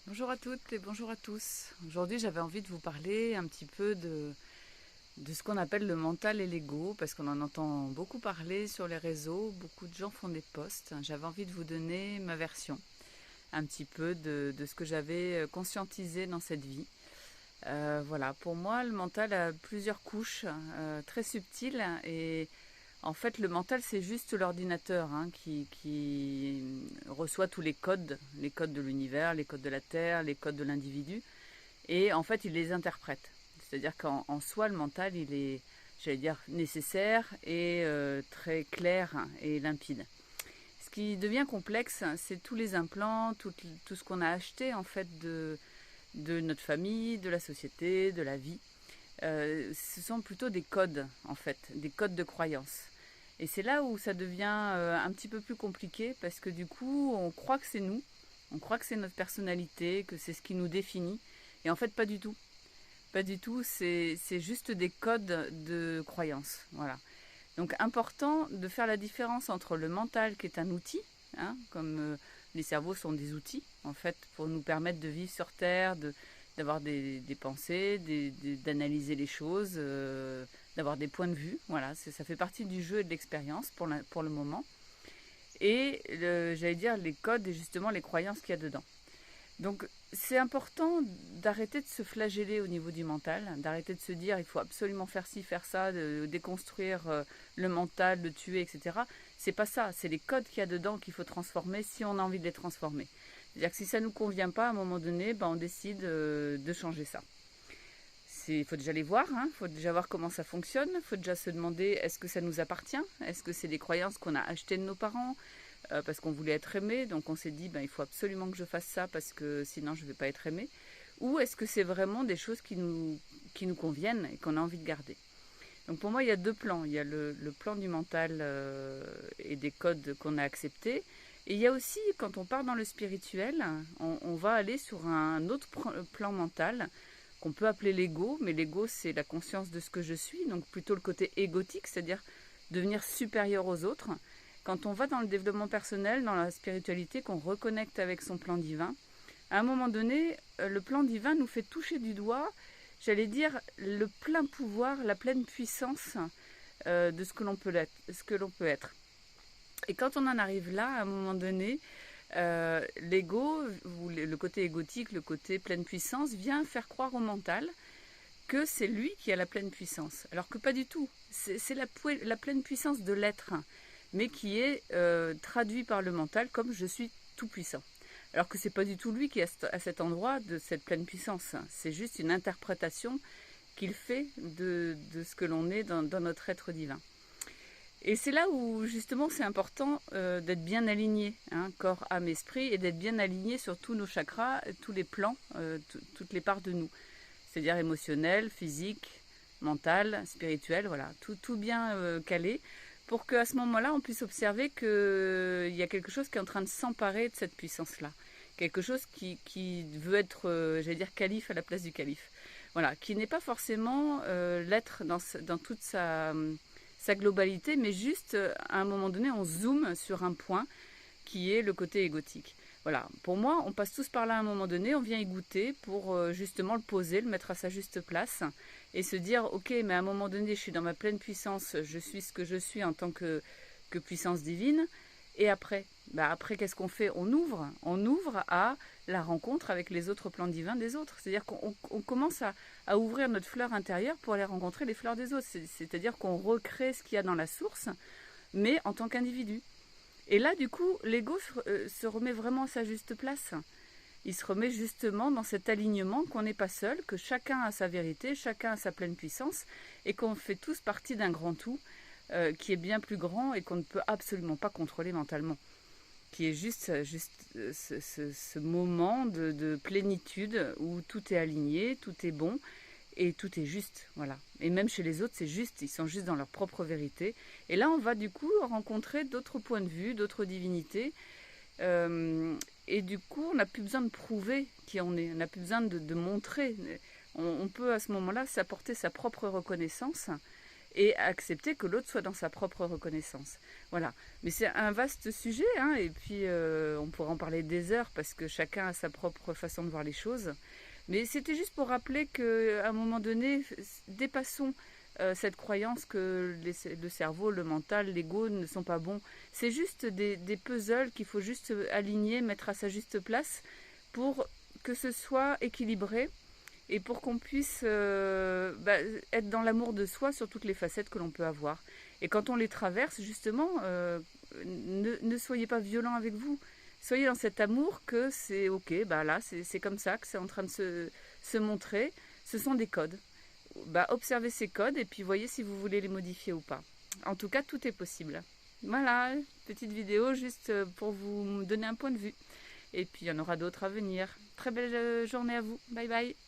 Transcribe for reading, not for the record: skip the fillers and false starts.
Bonjour à toutes et bonjour à tous. Aujourd'hui, j'avais envie de vous parler un petit peu de ce qu'on appelle le mental et l'ego, parce qu'on en entend beaucoup parler sur les réseaux, beaucoup de gens font des posts. J'avais envie de vous donner ma version, un petit peu de ce que j'avais conscientisé dans cette vie. Voilà, pour moi, le mental a plusieurs couches très subtiles et en fait, le mental, c'est juste l'ordinateur qui reçoit tous les codes de l'univers, les codes de la Terre, les codes de l'individu, et en fait, il les interprète. C'est-à-dire qu'en soi, le mental, il est, j'allais dire, nécessaire et très clair et limpide. Ce qui devient complexe, c'est tous les implants, tout ce qu'on a acheté en fait de notre famille, de la société, de la vie. Ce sont plutôt des codes, en fait, des codes de croyance. Et c'est là où ça devient un petit peu plus compliqué parce que du coup, on croit que c'est nous, on croit que c'est notre personnalité, que c'est ce qui nous définit. Et en fait, pas du tout. Pas du tout, c'est juste des codes de croyance. Voilà. Donc, important de faire la différence entre le mental, qui est un outil, comme les cerveaux sont des outils, en fait, pour nous permettre de vivre sur Terre, d'avoir des pensées, d'analyser les choses, d'avoir des points de vue. Voilà, ça fait partie du jeu et de l'expérience pour le moment. Et j'allais dire les codes et justement les croyances qu'il y a dedans. Donc c'est important d'arrêter de se flageller au niveau du mental, d'arrêter de se dire il faut absolument faire ci, faire ça, de déconstruire le mental, le tuer, etc. C'est pas ça, c'est les codes qu'il y a dedans qu'il faut transformer si on a envie de les transformer. C'est-à-dire que si ça ne nous convient pas, à un moment donné, ben, on décide de changer ça. Il faut déjà les voir, il faut déjà voir comment ça fonctionne, il faut déjà se demander est-ce que ça nous appartient, est-ce que c'est des croyances qu'on a achetées de nos parents, parce qu'on voulait être aimé, donc on s'est dit ben, il faut absolument que je fasse ça parce que sinon je ne vais pas être aimé, ou est-ce que c'est vraiment des choses qui nous conviennent et qu'on a envie de garder. Donc pour moi il y a deux plans, il y a le plan du mental et des codes qu'on a acceptés, et il y a aussi quand on part dans le spirituel, on va aller sur un autre plan mental qu'on peut appeler l'ego, mais l'ego c'est la conscience de ce que je suis, donc plutôt le côté égotique, c'est-à-dire devenir supérieur aux autres. Quand on va dans le développement personnel, dans la spiritualité, qu'on reconnecte avec son plan divin, à un moment donné, le plan divin nous fait toucher du doigt, j'allais dire, le plein pouvoir, la pleine puissance de ce que l'on peut être. Et quand on en arrive là, à un moment donné, l'ego, ou le côté égotique, le côté pleine puissance, vient faire croire au mental que c'est lui qui a la pleine puissance. Alors que pas du tout. C'est la pleine puissance de l'être, mais qui est traduit par le mental comme je suis tout puissant. Alors que c'est pas du tout lui qui est à cet endroit de cette pleine puissance. C'est juste une interprétation qu'il fait de ce que l'on est dans notre être divin. Et c'est là où justement c'est important d'être bien aligné, corps, âme, esprit, et d'être bien aligné sur tous nos chakras, tous les plans, toutes les parts de nous. C'est-à-dire émotionnel, physique, mental, spirituel, voilà, tout bien calé, pour qu'à ce moment-là, on puisse observer qu'il y a quelque chose qui est en train de s'emparer de cette puissance-là. Quelque chose qui veut être, j'allais dire, calife à la place du calife. Voilà, qui n'est pas forcément l'être dans toute sa globalité, mais juste à un moment donné, on zoome sur un point qui est le côté égotique. Voilà, pour moi, on passe tous par là à un moment donné, on vient y goûter pour justement le poser, le mettre à sa juste place et se dire, ok, mais à un moment donné, je suis dans ma pleine puissance, je suis ce que je suis en tant que puissance divine. Et après, après, qu'est-ce qu'on fait? On ouvre à la rencontre avec les autres plans divins des autres. C'est-à-dire qu'on commence à ouvrir notre fleur intérieure pour aller rencontrer les fleurs des autres. C'est-à-dire qu'on recrée ce qu'il y a dans la source, mais en tant qu'individu. Et là, du coup, l'ego se remet vraiment à sa juste place. Il se remet justement dans cet alignement qu'on n'est pas seul, que chacun a sa vérité, chacun a sa pleine puissance, et qu'on fait tous partie d'un grand tout qui est bien plus grand et qu'on ne peut absolument pas contrôler mentalement. Qui est juste ce moment de plénitude où tout est aligné, tout est bon, et tout est juste, voilà. Et même chez les autres, c'est juste, ils sont juste dans leur propre vérité. Et là, on va du coup rencontrer d'autres points de vue, d'autres divinités. Et du coup, on n'a plus besoin de prouver qui on est, on n'a plus besoin de montrer. On peut à ce moment-là s'apporter sa propre reconnaissance et accepter que l'autre soit dans sa propre reconnaissance. Voilà. Mais c'est un vaste sujet, hein, et puis on pourra en parler des heures parce que chacun a sa propre façon de voir les choses. Mais c'était juste pour rappeler qu'à un moment donné, dépassons cette croyance que le cerveau, le mental, l'ego ne sont pas bons. C'est juste des puzzles qu'il faut juste aligner, mettre à sa juste place pour que ce soit équilibré et pour qu'on puisse être dans l'amour de soi sur toutes les facettes que l'on peut avoir. Et quand on les traverse, justement, ne soyez pas violent avec vous. Soyez dans cet amour que c'est ok, bah là, c'est comme ça que c'est en train de se montrer. Ce sont des codes. Bah, observez ces codes et puis voyez si vous voulez les modifier ou pas. En tout cas, tout est possible. Voilà, petite vidéo juste pour vous donner un point de vue. Et puis, il y en aura d'autres à venir. Très belle journée à vous. Bye bye.